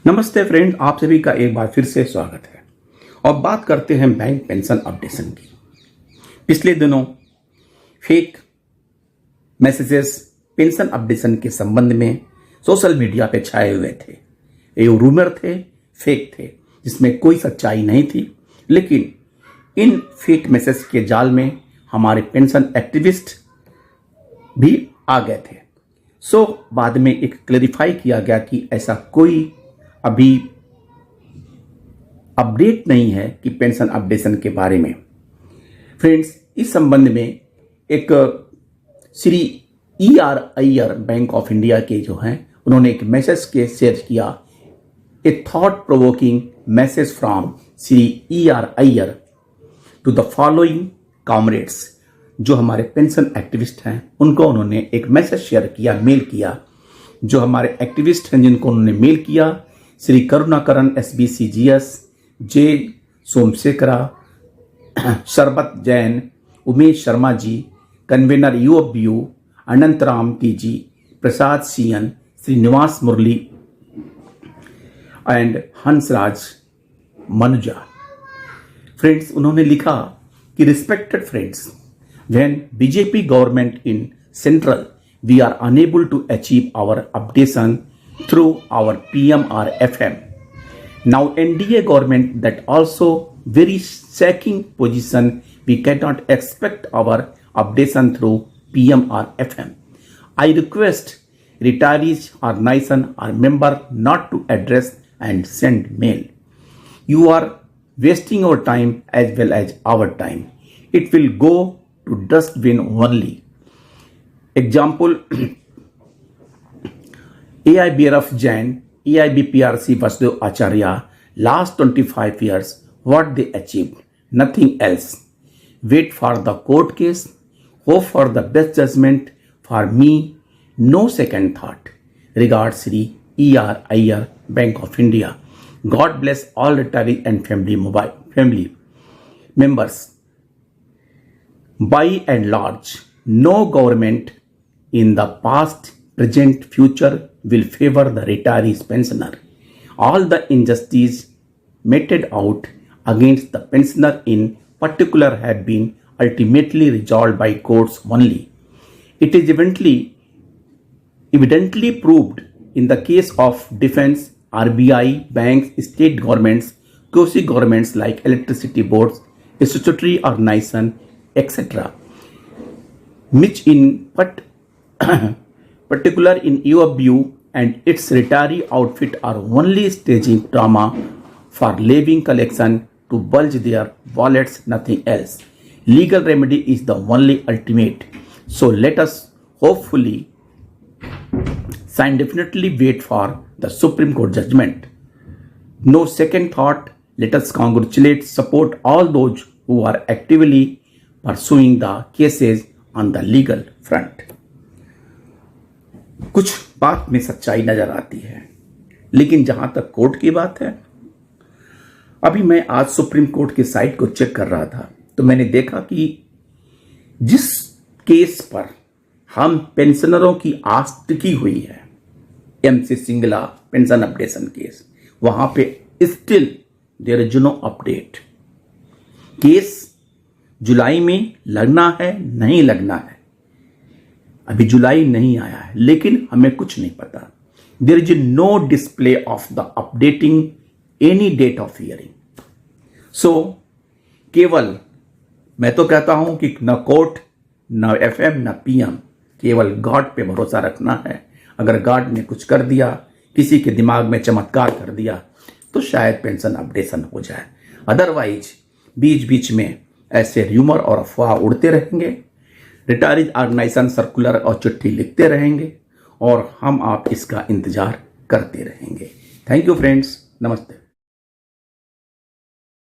नमस्ते फ्रेंड, आप सभी का एक बार फिर से स्वागत है। और बात करते हैं बैंक पेंशन अपडेशन की। पिछले दिनों फेक मैसेजेस पेंशन अपडेशन के संबंध में सोशल मीडिया पे छाए हुए थे। ये रूमर थे, फेक थे, जिसमें कोई सच्चाई नहीं थी। लेकिन इन फेक मैसेज के जाल में हमारे पेंशन एक्टिविस्ट भी आ गए थे। बाद में एक क्लैरिफाई किया गया कि ऐसा कोई अभी अपडेट नहीं है कि पेंशन अपडेशन के बारे में। फ्रेंड्स, इस संबंध में एक Shri E.R. Iyer bank of India के जो हैं, उन्होंने एक मैसेज के शेयर किया। A thought provoking message from Shri E.R. Iyer to the following comrades. जो हमारे पेंशन एक्टिविस्ट हैं, उनको उन्होंने एक मैसेज शेयर किया, मेल किया। जो हमारे एक्टिविस्ट हैं जिनको उन्होंने मेल किया, Shri Karunakaran SBCGS, J Somashekhara, Sharbat Jain, Umesh Sharma ji, convener UFBU, Anantram TG, Prasad CN, Srinivas Murali and Hansraj Manuja. Friends, उन्होंने लिखा कि respected friends, when BJP government in central we are unable to achieve our updation through our PMR-FM. Now NDA government that also very shaking position, we cannot expect our updation through PMR-FM. I request retirees or nation or member not to address and send mail. You are wasting our time as well as our time. It will go to dustbin only. Example, AIBRF Jain, AIBPRC Vasudev Acharya, last 25 years, what they achieved? Nothing else. Wait for the court case, hope for the best judgment. For me, no second thought. Regards, Sri E.R. Ayyar, Bank of India. God bless all retirees and family members. By and large, no government in the past, present, future will favor the retirees pensioner. All the injustice meted out against the pensioner in particular have been ultimately resolved by courts only. It is evidently proved in the case of defense, RBI, banks, state governments, quasi governments like electricity boards, statutory organization, etc., which in particular in UFBU and its retiree outfit are only staging drama for levying collection to bulge their wallets, nothing else. Legal remedy is the only ultimate. So let us hopefully definitely wait for the Supreme Court judgment. No second thought. Let us congratulate, support all those who are actively pursuing the cases on the legal front. कुछ बात में सच्चाई नजर आती है, लेकिन जहां तक कोर्ट की बात है, अभी मैं आज सुप्रीम कोर्ट की साइट को चेक कर रहा था, तो मैंने देखा कि जिस केस पर हम पेंशनरों की आस टिकी हुई है, MC Singla pension updation case, वहां पे still there is no update. Case जुलाई में लगना है, नहीं लगना है, अभी जुलाई नहीं आया है, लेकिन हमें कुछ नहीं पता। There is no display of the updating any date of hearing. So केवल मैं तो कहता हूं कि न कोर्ट, न FM, न PM, केवल गॉड पे भरोसा रखना है। अगर गॉड ने कुछ कर दिया, किसी के दिमाग में चमत्कार कर दिया, तो शायद पेंशन अपडेशन हो जाए। अदरवाइज बीच बीच में ऐसे र्यूमर और अफवाह उड़ते रहेंगे, रिटायरीज ऑर्गेनाइजेशन सर्कुलर और चिट्ठी लिखते रहेंगे, और हम आप इसका इंतजार करते रहेंगे। थैंक यू फ्रेंड्स, नमस्ते।